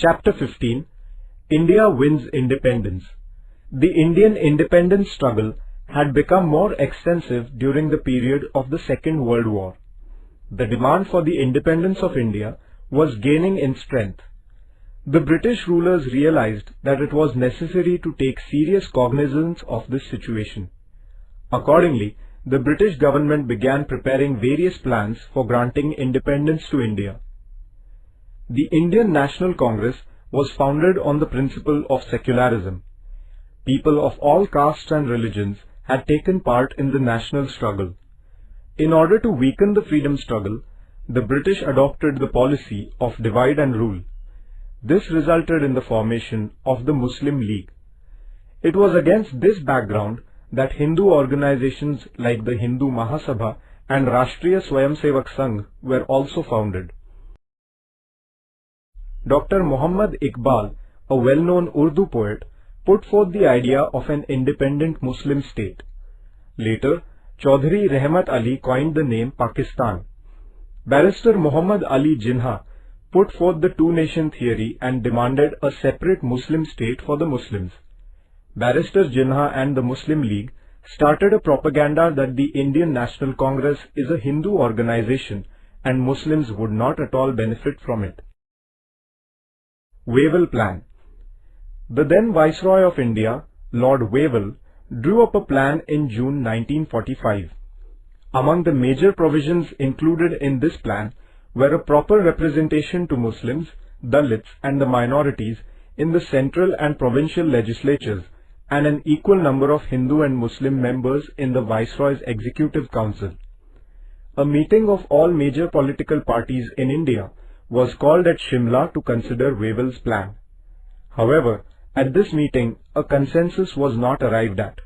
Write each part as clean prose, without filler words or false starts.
Chapter 15. India wins independence. The Indian independence struggle had become more extensive during the period of the Second World War. The demand for the independence of India was gaining in strength. The British rulers realized that it was necessary to take serious cognizance of this situation. Accordingly, the British government began preparing various plans for granting independence to India. The Indian National Congress was founded on the principle of secularism. People of all castes and religions had taken part in the national struggle. In order to weaken the freedom struggle, the British adopted the policy of divide and rule. This resulted in the formation of the Muslim League. It was against this background that Hindu organizations like the Hindu Mahasabha and Rashtriya Swayamsevak Sangh were also founded. Dr. Muhammad Iqbal, a well-known Urdu poet, put forth the idea of an independent Muslim state. Later, Chaudhry Rehmat Ali coined the name Pakistan. Barrister Muhammad Ali Jinnah put forth the two-nation theory and demanded a separate Muslim state for the Muslims. Barrister Jinnah and the Muslim League started a propaganda that the Indian National Congress is a Hindu organization and Muslims would not at all benefit from it. Wavell Plan. The then Viceroy of India, Lord Wavell, drew up a plan in June 1945. Among the major provisions included in this plan were a proper representation to Muslims, Dalits and the minorities in the central and provincial legislatures and an equal number of Hindu and Muslim members in the Viceroy's Executive Council. A meeting of all major political parties in India was called at Shimla to consider Wavell's plan. However, at this meeting, a consensus was not arrived at.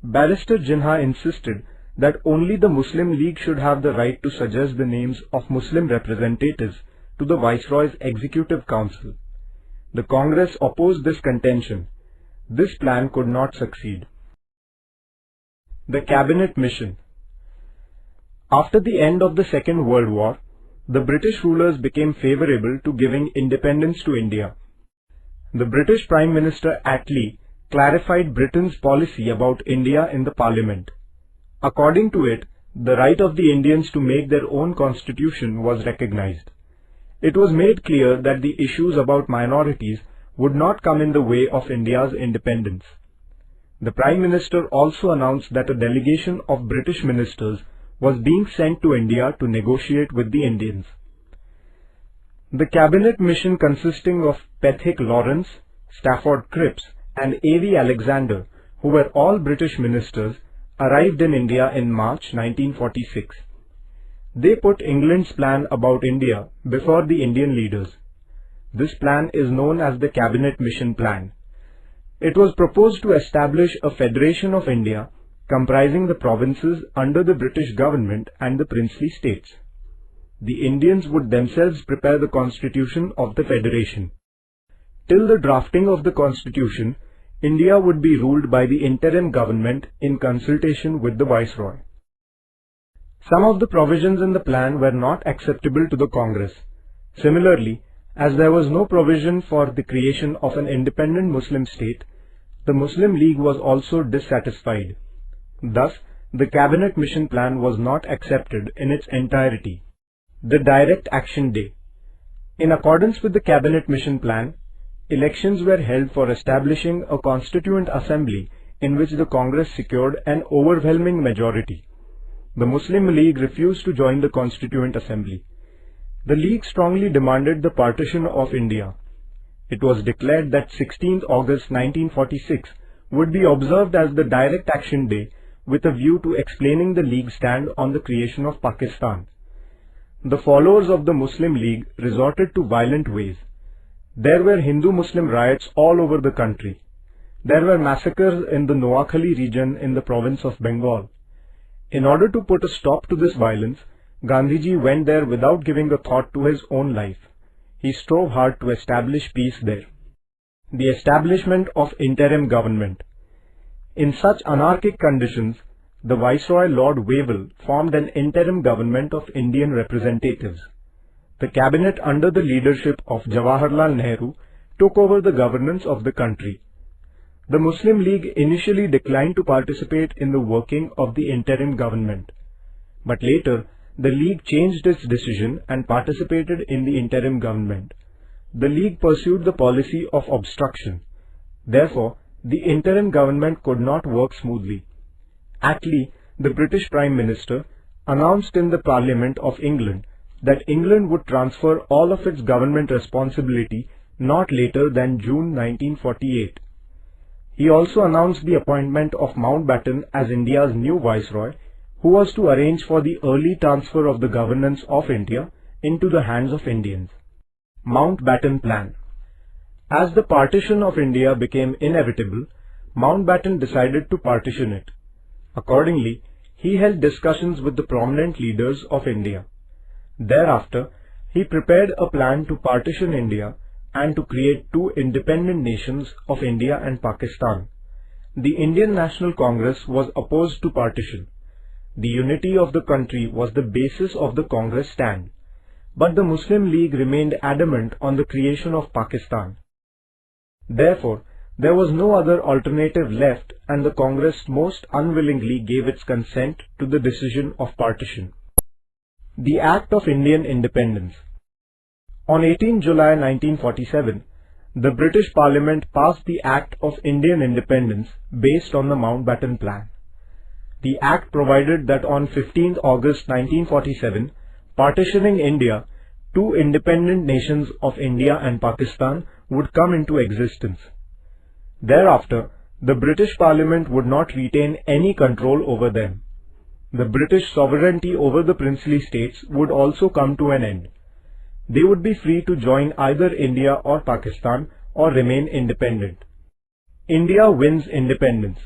Barrister Jinnah insisted that only the Muslim League should have the right to suggest the names of Muslim representatives to the Viceroy's Executive Council. The Congress opposed this contention. This plan could not succeed. The Cabinet Mission. After the end of the Second World War, the British rulers became favorable to giving independence to India. The British Prime Minister Attlee clarified Britain's policy about India in the Parliament. According to it, the right of the Indians to make their own constitution was recognized. It was made clear that the issues about minorities would not come in the way of India's independence. The Prime Minister also announced that a delegation of British ministers was being sent to India to negotiate with the Indians. The Cabinet Mission, consisting of Pethick Lawrence, Stafford Cripps and A.V. Alexander, who were all British ministers, arrived in India in March 1946. They put England's plan about India before the Indian leaders. This plan is known as the Cabinet Mission Plan. It was proposed to establish a Federation of India comprising the provinces under the British government and the princely states. The Indians would themselves prepare the constitution of the Federation. Till the drafting of the constitution, India would be ruled by the interim government in consultation with the Viceroy. Some of the provisions in the plan were not acceptable to the Congress. Similarly, as there was no provision for the creation of an independent Muslim state, the Muslim League was also dissatisfied. Thus, the Cabinet Mission Plan was not accepted in its entirety. The Direct Action Day. In accordance with the Cabinet Mission Plan, elections were held for establishing a Constituent Assembly in which the Congress secured an overwhelming majority. The Muslim League refused to join the Constituent Assembly. The League strongly demanded the partition of India. It was declared that 16th August 1946 would be observed as the Direct Action Day with a view to explaining the League's stand on the creation of Pakistan. The followers of the Muslim League resorted to violent ways. There were Hindu-Muslim riots all over the country. There were massacres in the Noakhali region in the province of Bengal. In order to put a stop to this violence, Gandhiji went there without giving a thought to his own life. He strove hard to establish peace there. The establishment of interim government. In such anarchic conditions, the Viceroy Lord Wavell formed an interim government of Indian representatives. the cabinet under the leadership of Jawaharlal Nehru took over the governance of the country. The Muslim League initially declined to participate in the working of the interim government, but later the League changed its decision and participated in the interim government. The League pursued the policy of obstruction. Therefore, the interim government could not work smoothly. Attlee, the British Prime Minister, announced in the Parliament of England that England would transfer all of its government responsibility not later than June 1948. He also announced the appointment of Mountbatten as India's new Viceroy, who was to arrange for the early transfer of the governance of India into the hands of Indians. Mountbatten Plan. As the partition of India became inevitable, Mountbatten decided to partition it. Accordingly, he held discussions with the prominent leaders of India. Thereafter, he prepared a plan to partition India and to create two independent nations of India and Pakistan. The Indian National Congress was opposed to partition. The unity of the country was the basis of the Congress stand, but the Muslim League remained adamant on the creation of Pakistan. Therefore, there was no other alternative left, and the Congress most unwillingly gave its consent to the decision of partition. The Act of Indian Independence. On 18 July 1947, the British Parliament passed the Act of Indian Independence based on the Mountbatten Plan. The Act provided that on 15 August 1947, partitioning India, two independent nations of India and Pakistan would come into existence. Thereafter, the British Parliament would not retain any control over them. The British sovereignty over the princely states would also come to an end. They would be free to join either India or Pakistan or remain independent. India wins independence.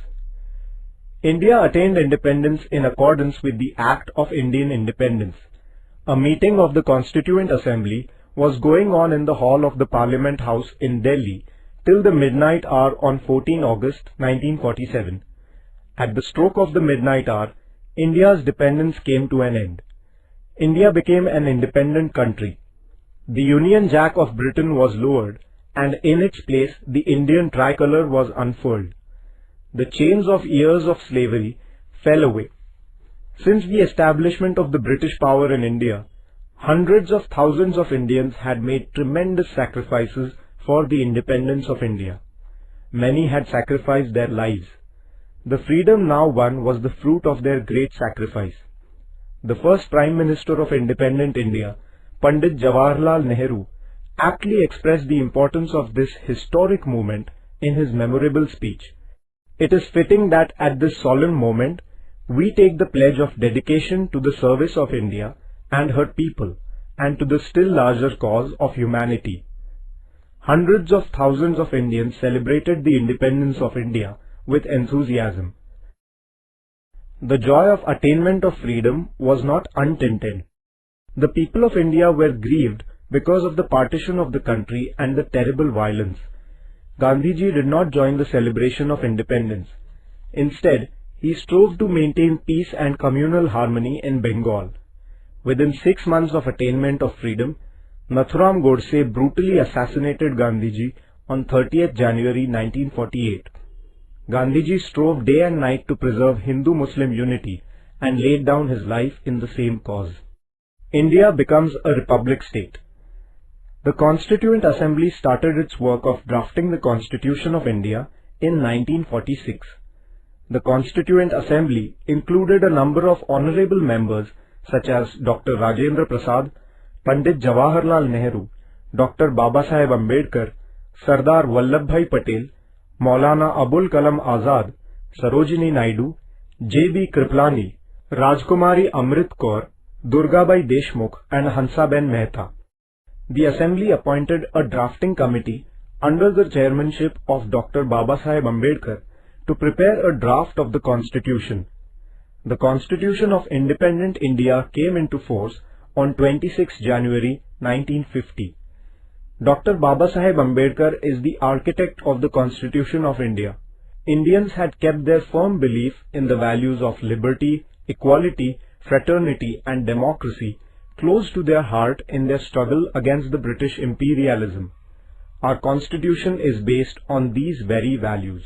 India attained independence in accordance with the Act of Indian Independence. A meeting of the Constituent Assembly was going on in the hall of the Parliament House in Delhi till the midnight hour on 14 August 1947. At the stroke of the midnight hour, India's dependence came to an end. India became an independent country. The Union Jack of Britain was lowered, and in its place the Indian tricolour was unfurled. The chains of years of slavery fell away. Since the establishment of the British power in India, hundreds of thousands of Indians had made tremendous sacrifices for the independence of India. Many had sacrificed their lives. The freedom now won was the fruit of their great sacrifice. The first Prime Minister of independent India, Pandit Jawaharlal Nehru, aptly expressed the importance of this historic moment in his memorable speech. It is fitting that at this solemn moment, we take the pledge of dedication to the service of India and her people, and to the still larger cause of humanity. Hundreds of thousands of Indians celebrated the independence of India with enthusiasm. The joy of attainment of freedom was not untinted. The people of India were grieved because of the partition of the country and the terrible violence. Gandhiji did not join the celebration of independence. Instead, he strove to maintain peace and communal harmony in Bengal. Within 6 months of attainment of freedom, Nathuram Godse brutally assassinated Gandhiji on 30th January 1948. Gandhiji strove day and night to preserve Hindu-Muslim unity and laid down his life in the same cause. India becomes a republic state. The Constituent Assembly started its work of drafting the Constitution of India in 1946. The Constituent Assembly included a number of honorable members such as Dr. Rajendra Prasad, Pandit Jawaharlal Nehru, Dr. Babasaheb Ambedkar, Sardar Vallabhbhai Patel, Maulana Abul Kalam Azad, Sarojini Naidu, J.B. Kripalani, Rajkumari Amrit Kaur, Durgabai Deshmukh and Hansaben Mehta. The Assembly appointed a drafting committee under the chairmanship of Dr. Babasaheb Ambedkar to prepare a draft of the Constitution. The Constitution of Independent India came into force on 26 January 1950. Dr. Babasaheb Ambedkar is the architect of the Constitution of India. Indians had kept their firm belief in the values of liberty, equality, fraternity and democracy close to their heart in their struggle against the British imperialism. Our Constitution is based on these very values.